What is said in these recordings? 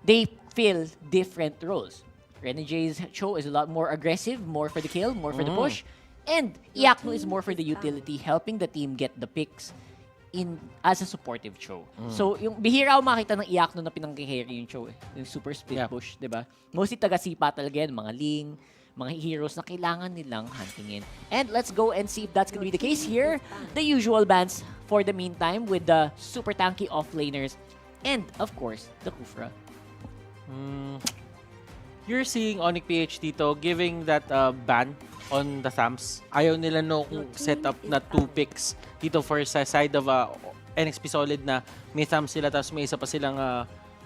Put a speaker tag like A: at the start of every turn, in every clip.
A: they fill different roles. Renegades Cho is a lot more aggressive, more for the kill, more for the push. And Iakno is more for the utility, helping the team get the picks in as a supportive Cho. So, yung bihira ako makita ng Iakno na pinang-carry yung Cho, yung super split push, di ba? Mostly taga-sipa talaga yan, mga Ling, mga heroes na kailangan nilang huntingin. And let's go and see if that's gonna be the case here. The usual bans for the meantime with the super tanky offlaners and, of course, the Kufra.
B: You're seeing Onic PH dito giving that ban on the Thams. Ayaw nila no setup na 2 picks dito for sa side of NXP Solid na may Thams sila tapos may isa pa silang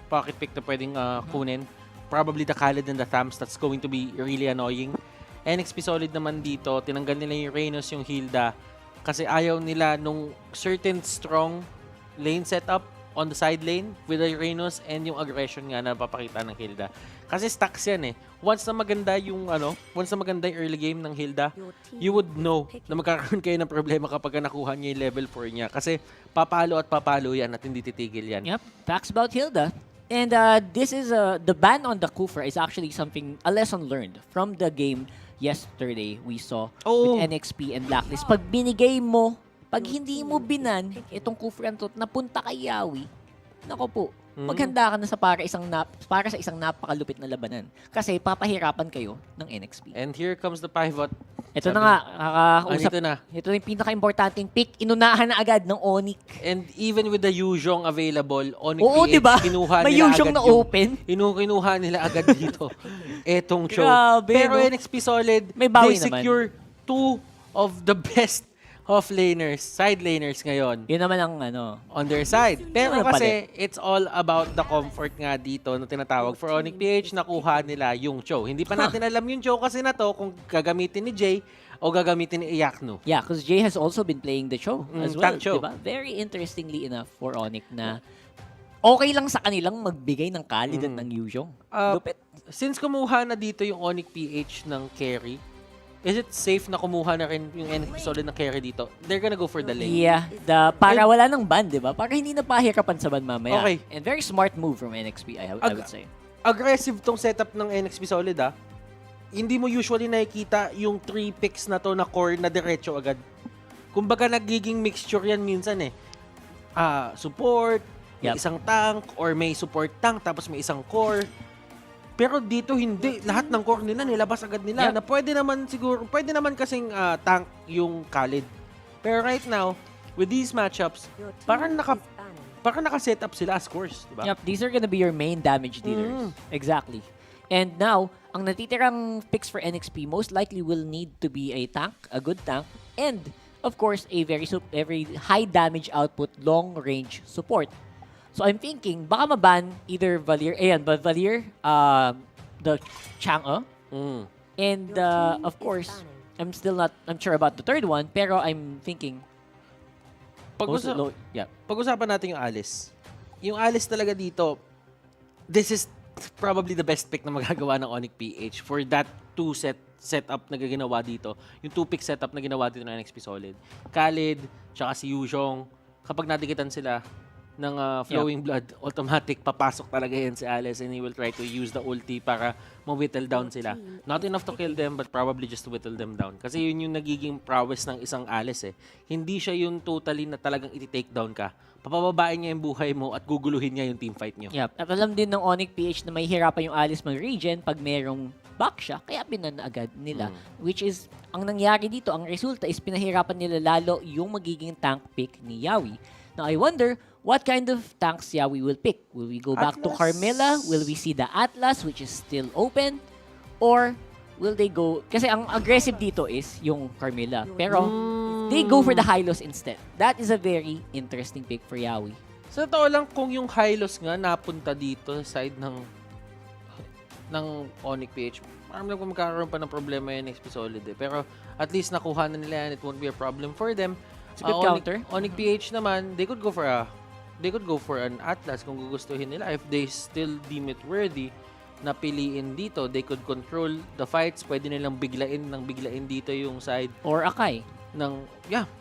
B: pocket pick na pwedeng kunin. Probably the Khalid and the Thams, that's going to be really annoying. NXP Solid naman dito, tinanggal nila yung Reynos, yung Hilda kasi ayaw nila nung certain strong lane setup on the side lane with the Reynos and yung aggression nga na napapakita ng Hilda. Kasi stacks yan eh. Once na maganda yung early game ng Hilda, you would know na magkakaroon kayo ng problema kapag nakuha niya yung level 4 niya. Kasi papalo at papalo yan at hindi titigil yan.
A: Yep, facts about Hilda. And this is the ban on the Kufra is actually a lesson learned from the game yesterday we saw with NXP and Blacklist. Pag binigay mo, pag hindi mo binan itong Kufra to, napunta kay Yawi, nako po, maghanda ka na para sa isang napakalupit na labanan. Kasi papahirapan kayo ng NXP.
B: And here comes the pivot.
A: Ito na nga, nakakausap. Ito na yung pinaka-importanting pick. Inunahan na agad ng Onic.
B: And even with the Yuzhong available, Onic PH,
A: diba?
B: kinuha
A: May
B: nila
A: Yuzhong
B: agad
A: na open.
B: Kinuha nila agad dito. Etong show.
A: Grabe,
B: Pero
A: no?
B: NXP Solid,
A: May bawi
B: they secure 2 of the best off-laners, side laners ngayon.
A: Yun naman ang
B: on their side. Pero
A: Ano
B: kasi, it's all about the comfort nga dito na tinatawag for Onic PH, nakuha nila yung Cho. Hindi pa natin alam yung Cho kasi na to kung gagamitin ni Jay o gagamitin ni Iakno.
A: Yeah, because Jay has also been playing the Cho as well.
B: Tank Cho.
A: Diba? Very interestingly enough for Onic na okay lang sa kanilang magbigay ng Khalid at ng Yuzhong. Lupit.
B: Since kumuha na dito yung Onic PH ng carry, is it safe na kumuha na rin yung NXP Solid na carry dito? They're gonna go for the lane.
A: Yeah, para wala ng ban, di ba? Para hindi na pahirapan sa ban mamaya.
B: Okay.
A: And very smart move from NXP, I would say.
B: Aggressive tong setup ng NXP Solid Hindi mo usually nakikita yung 3 picks na to na core na diretso agad. Kumbaga nagiging mixture yan minsan eh. Support, may isang tank, or may support tank tapos may isang core. Pero dito hindi. Lahat ng core nila nilabas agad nila. Na pwede naman kasing tank yung Khalid. Pero right now, with these matchups, parang naka-set up sila as cores. Diba?
A: Yep, these are gonna be your main damage dealers. Exactly. And now, ang natitirang picks for NXP most likely will need to be a tank, a good tank, and of course, a very high damage output, long-range support. So I'm thinking, baka maban either Valier, the Chang'e, and of course, I'm sure about the third one, pero I'm thinking,
B: pag-usapan natin yung Alice. Yung Alice talaga dito, this is probably the best pick na magagawa ng Onic PH for that 2 setup na ginawa dito. Yung 2-pick setup na ginawa dito ng NXP Solid. Khalid, tsaka si Yuzhong, kapag nadikitan sila ng flowing blood, automatic papasok talaga yan si Alice and he will try to use the ulti para ma-whittle down sila. Not enough to kill them but probably just to whittle them down. Kasi yun yung nagiging prowess ng isang Alice eh. Hindi siya yung totally na talagang iti-take down ka. Papababain niya yung buhay mo at guguluhin niya yung teamfight niyo.
A: Yep. At alam din ng Onic PH na may hirapan yung Alice mag-regen pag merong back siya, kaya binan agad nila. Which is, ang nangyari dito, ang resulta is pinahirapan nila lalo yung magiging tank pick ni Yawi. Now, I wonder, what kind of tanks Yawi will pick? Will we go back to Carmilla? Will we see the Atlas, which is still open? Or will they go... Kasi ang aggressive dito is yung Carmilla. Pero, they go for the Hylos instead. That is a very interesting pick for Yawi.
B: Sa totoo lang, kung yung Hylos nga napunta dito sa side ng Onic PH, parang lang kung magkakaroon pa ng problema yung NXP Solid eh. Pero at least nakuha na nila yan. It won't be a problem for them.
A: It's a good counter.
B: Onic PH naman, they could go for an Atlas kung gugustuhin nila. If they still deem it worthy na piliin dito, they could control the fights. Pwede nilang biglain dito yung side.
A: Or Akai.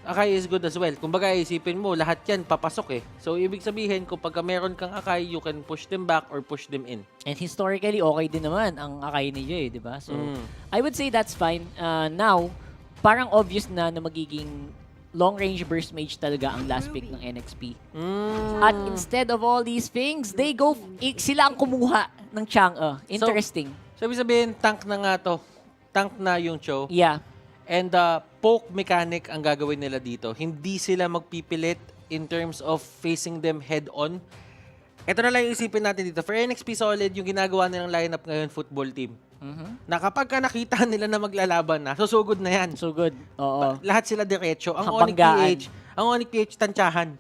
B: Akai is good as well. Kumbaga, isipin mo, lahat yan papasok eh. So, ibig sabihin, kung pagka meron kang Akai, you can push them back or push them in.
A: And historically, okay din naman ang Akai ni Jay, di ba? So, I would say that's fine. Now, parang obvious na magiging long-range burst mage talaga ang last pick ng NXP. At instead of all these things, sila ang kumuha ng Chang'e. Interesting.
B: So, ibig sabihin, tank na nga to. Tank na yung Cho.
A: Yeah.
B: And poke mechanic ang gagawin nila dito. Hindi sila magpipilit in terms of facing them head-on. Ito na lang yung isipin natin dito. For NXP Solid, yung ginagawa nilang lineup ngayon, football team. Na kapag ka nakita nila na maglalaban na, susugod na yan.
A: So good. Oo.
B: Lahat sila diretso. Ang Onic PH, tansyahan.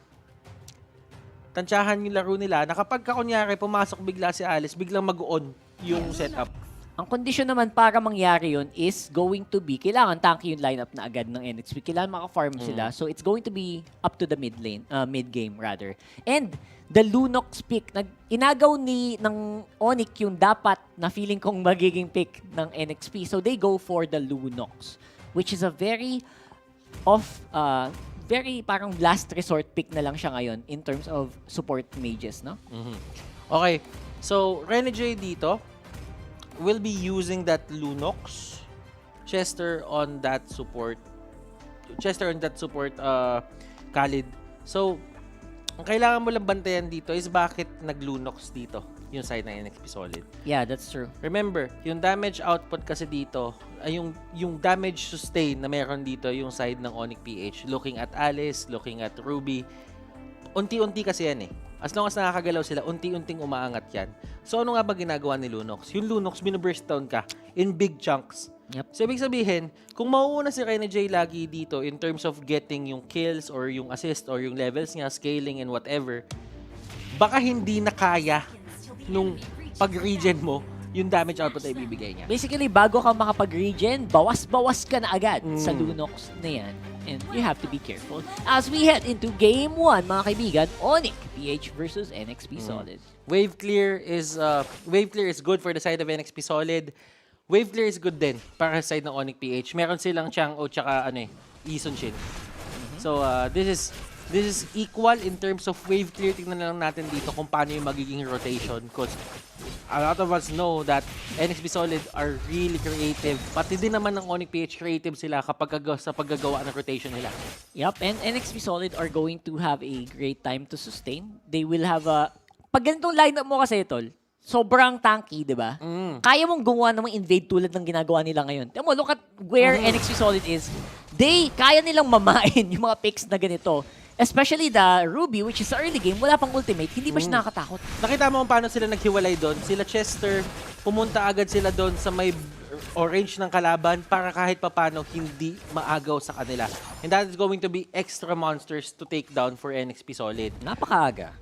B: Tansyahan yung laro nila na kapag ka kunyari pumasok bigla si Alice, biglang mag-on yung setup.
A: Ang kondisyon naman para mangyari yun is going to be, kailangan tanky yung lineup na agad ng NXP. Kailangan maka-farm sila. So, it's going to be up to the mid-game rather. And, the Lunox pick, inagaw ng Onic yung dapat na feeling kong magiging pick ng NXP. So, they go for the Lunox, which is a very parang last resort pick na lang siya ngayon in terms of support mages, no?
B: Okay. So, Renegade dito, will be using that Lunox, Chester on that support, Khalid. So, ang kailangan mo lang bantayan dito is bakit nag-Lunox dito, yung side ng NXP Solid.
A: Yeah, that's true.
B: Remember, yung damage output kasi dito, ay yung damage sustain na meron dito, yung side ng Onic PH, looking at Alice, looking at Ruby, unti-unti kasi yan eh. As long as nakakagalaw sila, unti-unting umaangat yan. So, ano nga ba ginagawa ni Lunox? Yung Lunox, binuburst down ka in big chunks.
A: Yep.
B: So, ibig sabihin, kung mauuna si Rene J lagi dito in terms of getting yung kills or yung assist or yung levels niya, scaling and whatever, baka hindi na kaya nung pag-regen mo yung damage output na ibibigay niya.
A: Basically, bago ka makapag-regen, bawas-bawas ka na agad sa Lunox na yan. And you have to be careful. As we head into Game 1, mga kaibigan, Onic PH versus NXP Solid.
B: Wave clear is good for the side of NXP Solid. Wave clear is good din para sa side ng Onic PH. Meron silang Chang'e tsaka Lee Sun-shin. So this is equal in terms of wave clear. Tingnan na lang natin dito kung paano yung magiging rotation because a lot of us know that NXP Solid are really creative. Pati din naman ng Onic PH creative sila kapag sa paggagawa ng rotation nila.
A: Yup, and NXP Solid are going to have a great time to sustain. They will have a... Pag ganitong lineup mo kasi, tol, sobrang tanky, di ba? Kaya mong gumawa ng invade tulad ng ginagawa nila ngayon. Tiyan mo, look at where NXP Solid is. Kaya nilang mamain yung mga picks na ganito. Especially the Ruby, which is early game, wala pang ultimate, hindi ba siya nakakatakot?
B: Nakita mo kung paano sila naghiwalay doon. Sila Chester, pumunta agad sila doon sa may orange ng kalaban para kahit papano hindi maagaw sa kanila. And that is going to be extra monsters to take down for NXP Solid.
A: Napakaaga.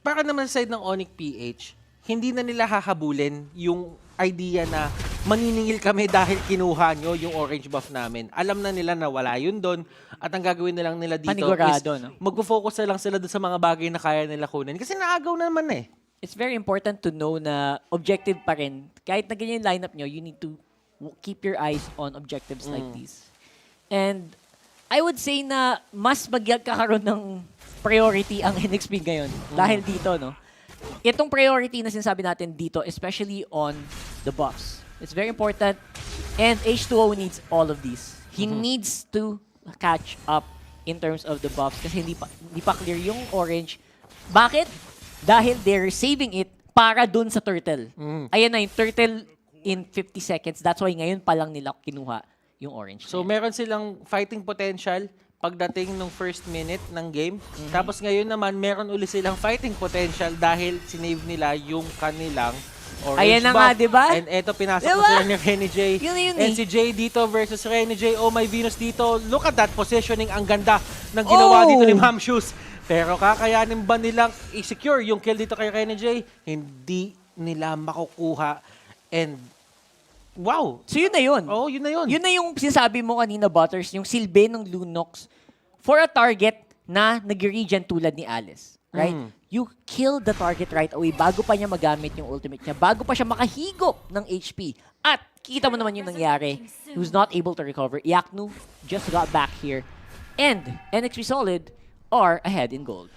B: Para naman sa side ng Onic PH, hindi na nila hahabulin yung idea na maniningil kami dahil kinuha nyo yung orange buff namin. Alam na nila na wala yun doon at ang gagawin na lang nila dito
A: panigurado,
B: is magpo-focus na lang sila doon sa mga bagay na kaya nila kunin. Kasi naagaw na naman eh.
A: It's very important to know na objective pa rin. Kahit na ganyan yung lineup nyo, you need to keep your eyes on objectives like these. And I would say na mas magkakaroon ng priority ang NXP ngayon dahil dito, no? Itong priority na sinasabi natin dito, especially on the buffs. It's very important. And H2O needs all of these. He needs to catch up in terms of the buffs kasi hindi pa clear yung orange. Bakit? Dahil they're saving it para dun sa turtle. Ayan na yung turtle in 50 seconds. That's why ngayon pa lang nila kinuha yung orange.
B: So meron silang fighting potential pagdating ng first minute ng game. Tapos ngayon naman, meron uli silang fighting potential dahil sinave nila yung kanilang orange
A: ayan na
B: buff.
A: nga, diba?
B: And eto, pinasok
A: Diba?
B: ko sila ni Rene J.
A: Yun
B: And si J dito versus Rene J. Oh, my Venus dito. Look at that positioning. Ang ganda ng ginawa dito ni Ma'am Shoes. Pero kakayanin ba nilang i-secure yung kill dito kay Rene J? Hindi nila makukuha. And wow.
A: So yun na yun.
B: Oh, yun na yun.
A: Yun na yung sinasabi mo kanina, Butters, yung silbi ng Lunox for a target na nag-regen tulad ni Alice. Right? You kill the target right away bago pa niya magamit yung ultimate niya, bago pa siya makahigop ng HP. At kita mo naman yung nangyari. He was not able to recover. Yaknu just got back here. And NXP Solid are ahead in gold.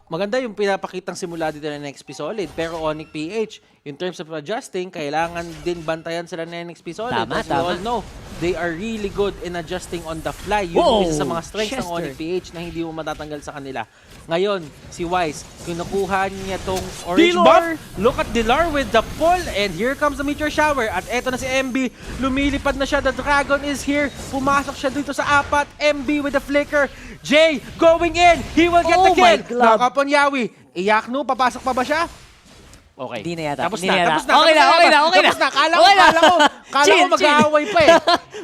B: Maganda yung pinapakitang simula dito ng NXP Solid. Pero Onic PH, in terms of adjusting, kailangan din bantayan sila ng NXP Solid.
A: Tama,
B: As we all know, they are really good in adjusting on the fly. Yun yung isa sa mga strengths ng Onic PH na hindi mo matatanggal sa kanila. Ngayon, si Wise, kinukuha niya tong orange buff. Look at Dilar with the pull. And here comes the Meteor Shower. At eto na si MB. Lumilipad na siya. The Dragon is here. Pumasok siya dito sa apat. MB with the flicker. Jay going in. He will get the kill. Knock up on Yawi. Iyaknu, papasok pa ba siya? Okay.
A: Di na yata.
B: Tapos
A: Di
B: na.
A: yata.
B: Tapos na.
A: Okay na.
B: Tapos na. Kala ko mag-aaway pa eh.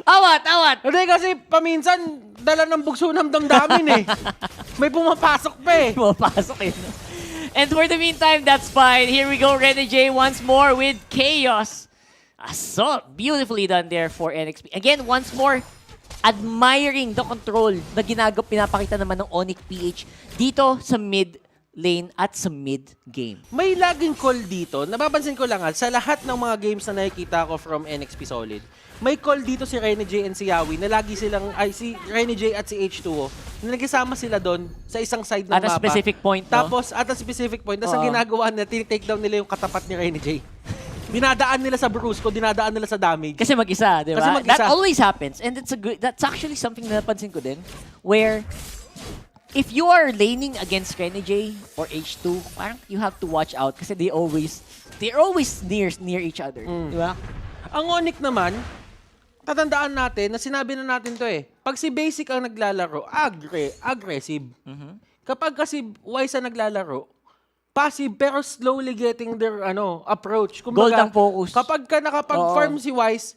A: Awat.
B: Hindi kasi paminsan, dala ng bugso ng damdamin eh. May pumapasok pa eh.
A: Pumapasok eh. And for the meantime, that's fine. Here we go, Renegade once more with Chaos. So beautifully done there for NXP. Again, once more, admiring the control na pinapakita naman ng Onic PH dito sa mid lane at sa mid game.
B: May laging call dito. Napapansin ko lang sa lahat ng mga games na nakikita ko from NXP Solid, may call dito si Renegade and si Yawi na lagi silang, si Renegade at si H2O, na nagsama sila doon sa isang side ng mapa.
A: At a specific point, no?
B: Tapos, at a specific point, ang ginagawa nila, tinitake down nila yung katapat ni Renegade. Dinadaan nila sa brusco, dinadaan nila sa damage.
A: Kasi mag-isa, di ba?
B: Kasi mag-isa.
A: That always happens. And that's actually something na napansin ko din, where if you are laning against Renegade or H2, parang you have to watch out kasi they're always near each other. Di ba?
B: Ang Onic naman, tatandaan natin na sinabi na natin to eh. Pag si Basic ang naglalaro, aggressive. Kapag kasi Wise ang naglalaro, passive pero slowly getting their approach.
A: Gold ang focus.
B: Kapag ka nakapag-farm si Wise,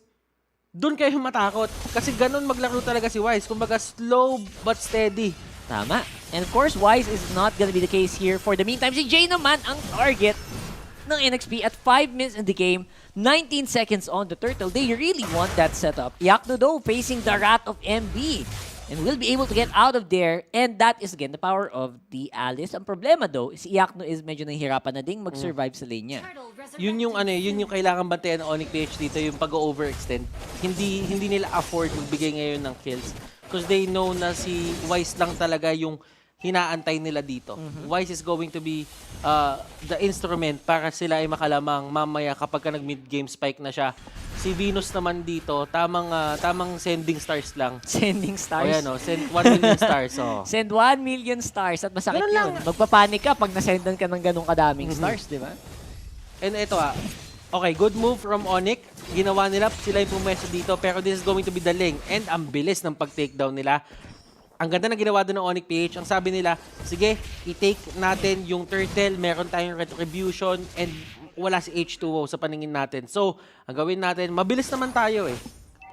B: doon kayo matakot. Kasi ganun maglaro talaga si Wise. Kumbaga slow but steady.
A: Tama. And of course, Wise is not gonna be the case here. For the meantime, si Jay naman ang target ng NXP at 5 minutes in the game, 19 seconds on the turtle. They really want that setup. Yaknu though facing the wrath of MB and will be able to get out of there. And that is again the power of the Alice. Ang problema though, si Yaknu is medyo nahihirapan na ding mag-survive sa lane niya.
B: Yun yung kailangan bantayan ng Onic PH dito, yung pag-overextend. Hindi nila afford magbigay ngayon ng kills. Because they know na si Wise lang talaga yung hinaantay nila dito. Wise is going to be the instrument para sila ay makalamang mamaya kapag ka nag-mid-game spike na siya. Si Venus naman dito, tamang sending stars lang.
A: Sending stars?
B: O yan send 1 million stars.
A: Send 1 million stars at masakit
B: ganun
A: yun.
B: lang.
A: Magpapanik ka pag nasendan ka ng ganong kadaming stars, di ba?
B: And ito okay, good move from Onic. Ginawa nila, sila yung pumwesto dito, pero this is going to be the lane. And ang bilis ng pag-takedown nila. Ang ganda na ginawa doon ng Onic PH. Ang sabi nila, sige, i-take natin yung turtle, meron tayong retribution, and wala si H2O sa paningin natin. So, ang gawin natin, mabilis naman tayo eh.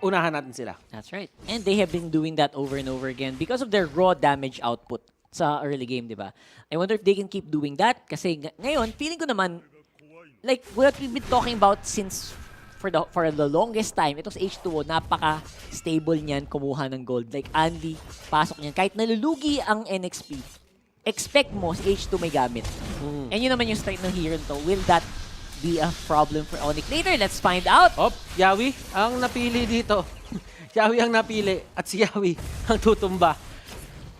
B: Unahan natin sila.
A: That's right. And they have been doing that over and over again because of their raw damage output sa early game, di ba? I wonder if they can keep doing that kasi ngayon, feeling ko naman, like what we've been talking about since for the longest time, itong sa H2O, napaka-stable niyan kumuha ng gold. Like Andy, pasok niyan. Kahit nalulugi ang NXP, expect mo si H2 may gamit. And yun naman yung strength ng hero to. Will that be a problem for Onic later? Let's find out.
B: Yawi ang napili dito. Yawi ang napili at si Yawi ang tutumba.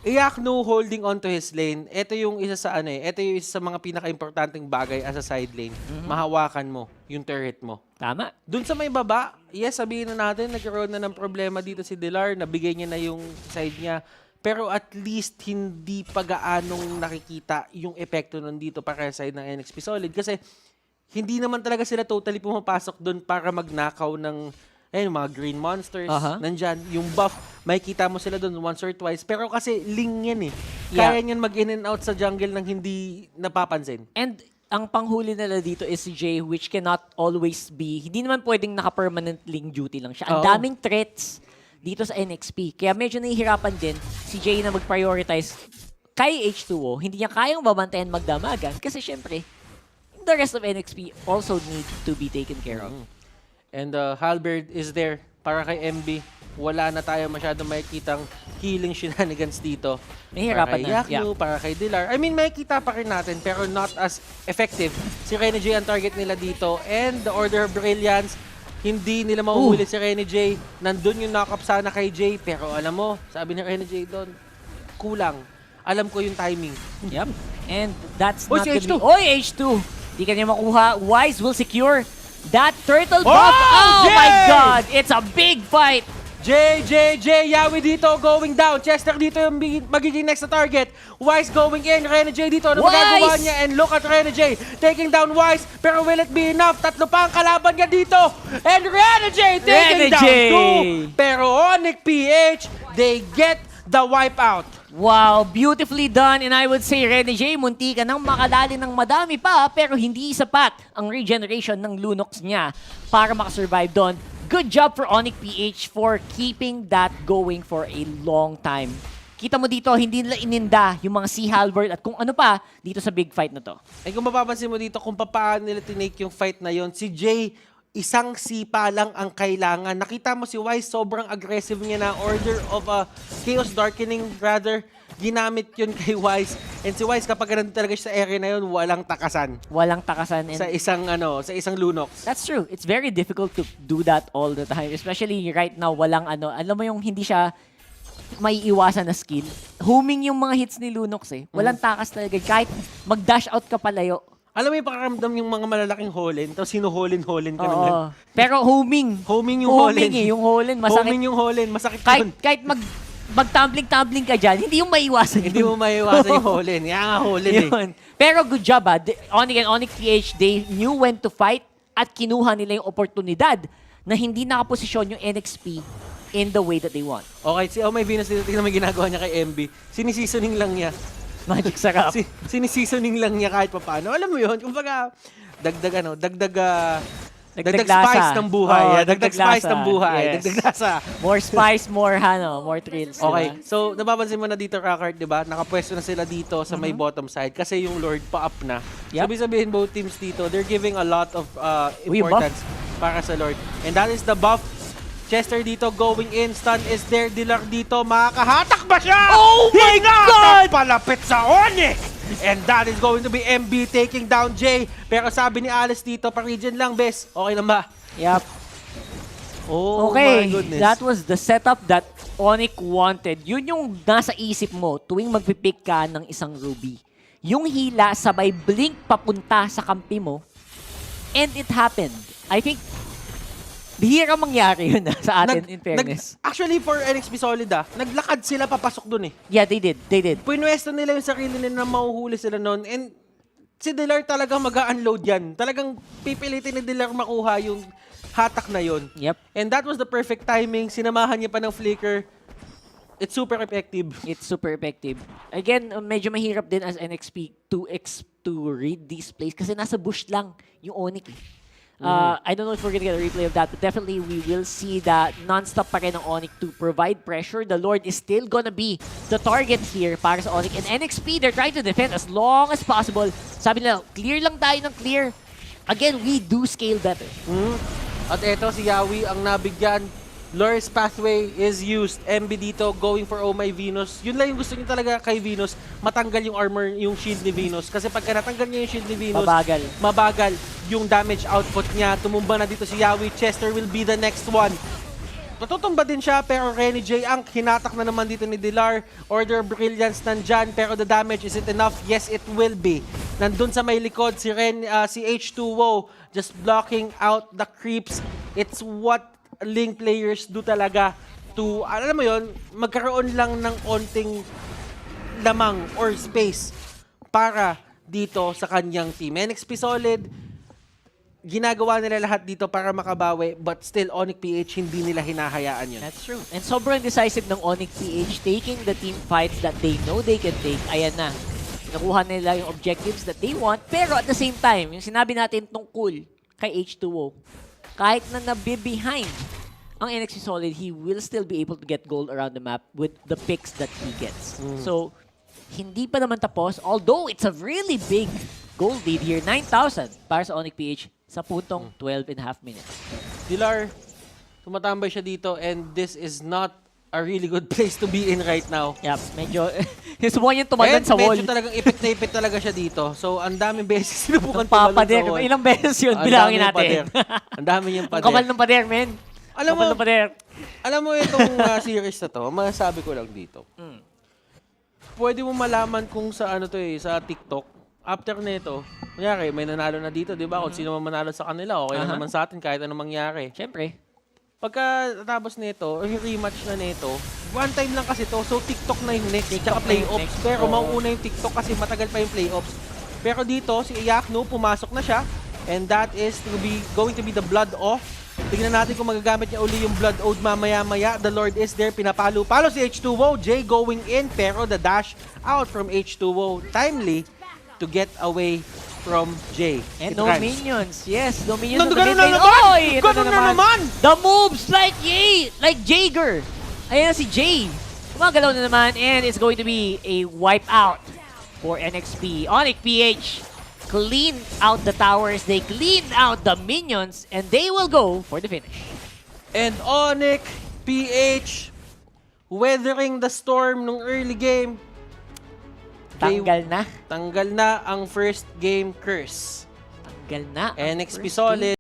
B: Iyaknu holding on to his lane. Ito yung isa sa ito yung isa sa mga pinaka-importanting bagay as a side lane. Mahawakan mo yung turret mo.
A: Tama.
B: Dun sa may baba, yes, sabihin na natin, nagkaroon na ng problema dito si Dilar, nabigay niya na yung side niya. Pero at least hindi pa gaanong nakikita yung epekto nun dito para sa side ng NXP Solid. Kasi hindi naman talaga sila totally pumapasok dun para magnakaw ng mga green monsters. Nandyan, yung buff, makikita mo sila dun once or twice. Pero kasi ling yan eh. Kaya niyan mag-in and out sa jungle nang hindi napapansin.
A: And ang panghuli nila dito is si Jay, which cannot always be, hindi naman pwedeng naka-permanent link duty lang siya. Ang daming threats dito sa NXP. Kaya medyo nahihirapan din si Jay na mag-prioritize kay H2O. Hindi niya kayang babantayan magdamagan kasi syempre, the rest of NXP also need to be taken care of.
B: And Halberd is there para kay MB. Wala na tayo masyadong makikitang healing shenanigans dito.
A: Nahihirapan
B: na. Para kay Yaknu, para kay Dilar. I mean, makikita pa rin natin pero not as effective. Si Renegade ang target nila dito. And the Order of Brilliance, hindi nila mahuhuli si Rene J. Nandun yung knock-up sana kay Jay. Pero alam mo, sabi ni Rene J doon, kulang. Alam ko yung timing.
A: Yep. And that's
B: Oy,
A: not
B: si
A: gonna
B: H2.
A: be... Oy, H2! Di kanya makuha. Wise will secure that turtle buff.
B: Oh,
A: Oh my
B: Jay!
A: God! It's a big fight!
B: Yawi dito going down. Chester dito yung magiging next na target. Wise going in. Rene J dito. Ano magagawa
A: Wise!
B: niya? And look at Rene J taking down Wise. Pero will it be enough? Tatlo pa ang kalaban niya dito. And Rene J taking
A: Rene
B: down
A: J!
B: 2. Pero Onic PH, they get the wipeout.
A: Wow, beautifully done. And I would say, Rene J, munti ka nang makadali ng madami pa, pero hindi sapat ang regeneration ng Lunox niya para makasurvive doon. Good job for Onic PH for keeping that going for a long time. Kita mo dito, hindi nila ininda yung mga Sea Halberd at kung ano pa dito sa big fight na to.
B: Ay kung mapapansin mo dito kung paano nila tinake yung fight na yon, si Jay, isang sipa lang ang kailangan. Nakita mo si Wise, sobrang aggressive niya na order of Chaos Darkening rather. Ginamit yun kay Wise. And si Wise, kapag nandun talaga siya sa area na yun, walang takasan.
A: Walang takasan. And
B: Sa isang Lunox.
A: that's true. It's very difficult to do that all the time. Especially right now, walang alam mo yung hindi siya may iwasan na skill. Homing yung mga hits ni Lunox eh. Walang takas talaga. Kahit mag-dash out ka palayo.
B: Alam mo yung pakaramdam yung mga malalaking holin, tapos sinuholin-holin ka ng
A: Oo. Pero homing.
B: Homing yung holin.
A: Homing eh. Yung holin, masakit.
B: Homing yung holin, masakit yun.
A: Kahit mag-tumbling-tumbling ka dyan, hindi yung maiwasan.
B: Hindi mo maiwasan yung holin. Yan nga holin eh.
A: Yun. Pero good job Onic and Onic PH, they knew when to fight at kinuha nila yung oportunidad na hindi nakaposisyon yung NXP in the way that they want.
B: Okay, si May Venus dito, tingnan mo yung ginagawa niya kay MB. Sinisisoning lang niya.
A: Magic sarap.
B: Sinisisoning lang niya kahit paano. Alam mo yun, kumbaga, dagdag
A: Dagdag
B: spice
A: lasa.
B: ng buhay.
A: Oo,
B: Dagdag spice
A: lasa.
B: ng buhay.
A: Yes.
B: Dagdag lasa.
A: More spice, more thrills.
B: Okay,
A: Diba?
B: so napapansin mo na dito, Rockart, di ba? Nakapwesto na sila dito sa may bottom side kasi yung Lord pa-up na.
A: Yep.
B: Sabi-sabihin both teams dito, they're giving a lot of
A: Uy,
B: importance para sa Lord. And that is the buff. Chester dito going in. Stun is there. Dilar dito. Makakahatak ba siya?
A: Oh my God!
B: Palapit sa Onic! And that is going to be MB taking down Jay. Pero sabi ni Alice dito, pa-region lang, bes. Okay lang ba?
A: Yep.
B: Oh
A: Okay,
B: my goodness.
A: that was the setup that Onic wanted. Yun yung nasa isip mo tuwing magpipick ka ng isang Ruby. Yung hila sabay blink papunta sa kampi mo. And it happened. I think bihira mangyari yun sa atin, in fairness.
B: Actually, for NXP Solid, naglakad sila papasok dun eh.
A: Yeah, they did.
B: Pwinuesto nila yung sarili nila na mahuhuli sila noon. And si Dilar talagang mag-unload yan. Talagang pipilitin ni Dilar makuha yung hatak na yon.
A: Yep.
B: And that was the perfect timing. Sinamahan niya pa ng flicker. It's super effective.
A: It's super effective. Again, medyo mahirap din as NXP to read these plays kasi nasa bush lang yung Onic eh. I don't know if we're gonna get a replay of that, but definitely we will see that non-stop pa rin ng Onic to provide pressure. The Lord is still gonna be the target here para sa Onic. And NXP, they're trying to defend as long as possible. Sabi nila, clear lang tayo ng clear. Again, we do scale better.
B: At eto si Yawi ang nabigyan. Lore's pathway is used. MB dito going for Oh My Venus. Yun lang yung gusto niya talaga kay Venus. Matanggal yung armor, yung shield ni Venus. Kasi pagka natanggal niya yung shield ni Venus, mabagal yung damage output niya. Tumumba na dito si Yawi. Chester will be the next one. Matutumba din siya, pero Rene J ang hinatak na naman dito ni Dilar. Order of Brilliance nandyan, pero the damage, is it enough? Yes, it will be. Nandun sa may likod si H2O just blocking out the creeps. It's what Link players do talaga to, alam mo yon, magkaroon lang ng onting lamang or space para dito sa kanyang team. NXP Solid, ginagawa nila lahat dito para makabawi, but still Onic PH hindi nila hinahayaan yun.
A: That's true. And sobrang decisive ng Onic PH taking the team fights that they know they can take. Ayan na. Nakuha nila yung objectives that they want, pero at the same time, yung sinabi natin tungkol kay H2O, kahit na nabe-behind ang NXT Solid, he will still be able to get gold around the map with the picks that he gets. So, hindi pa naman tapos, although it's a really big gold lead here, 9,000 para sa Onic PH sa puntong 12.5 minutes.
B: Dilar, tumatambay siya dito and this is not a really good place to be in right now.
A: Yep, medyo subukan yung tumagan sa wall.
B: Medyo talagang ipit na ipit talaga siya dito. So, ang daming beses sinubukan
A: Papader.
B: tumalon sa wall.
A: Ilang beses yun?
B: Ang
A: Bilangin
B: daming
A: natin.
B: pader. Ang dami niyang
A: Ang
B: pader.
A: kapal ng pader, men.
B: Alam mo,
A: Kapal ng pader.
B: alam mo itong series na to, masasabi ko lang dito. Pwede mo malaman kung sa ano to sa TikTok. After nito, kunyari, may nanalo na dito, di ba? Kung sino man manalo sa kanila, okay lang naman sa atin kahit anong mangyari.
A: Siyempre.
B: Pagka tapos nito, yung rematch na nito, one time lang kasi to, so TikTok na yung next, tsaka playoffs.
A: next.
B: Pero mauuna yung TikTok kasi matagal pa yung playoffs. Pero dito, si Yakno, pumasok na siya. And that is going to be the blood off. Tingnan natin kung magagamit niya uli yung blood ode mamaya-maya. The Lord is there, pinapalo-palo si H2O. Jay going in, pero the dash out from H2O. Timely to get away from Jay.
A: And
B: It
A: no
B: rhymes.
A: minions. Yes, no minions.
B: Ganun na naman!
A: Oy, ito
B: Ganun na naman!
A: The moves like Jaeger. Ayan na si Jay. Gumagalaw na naman and it's going to be a wipeout for NXP. Onic PH clean out the towers. They clean out the minions and they will go for the finish.
B: And Onic, PH, weathering the storm nung early game.
A: Tanggal na.
B: Tanggal na ang first game curse.
A: Tanggal na. ang
B: NXP
A: first
B: solid.
A: game.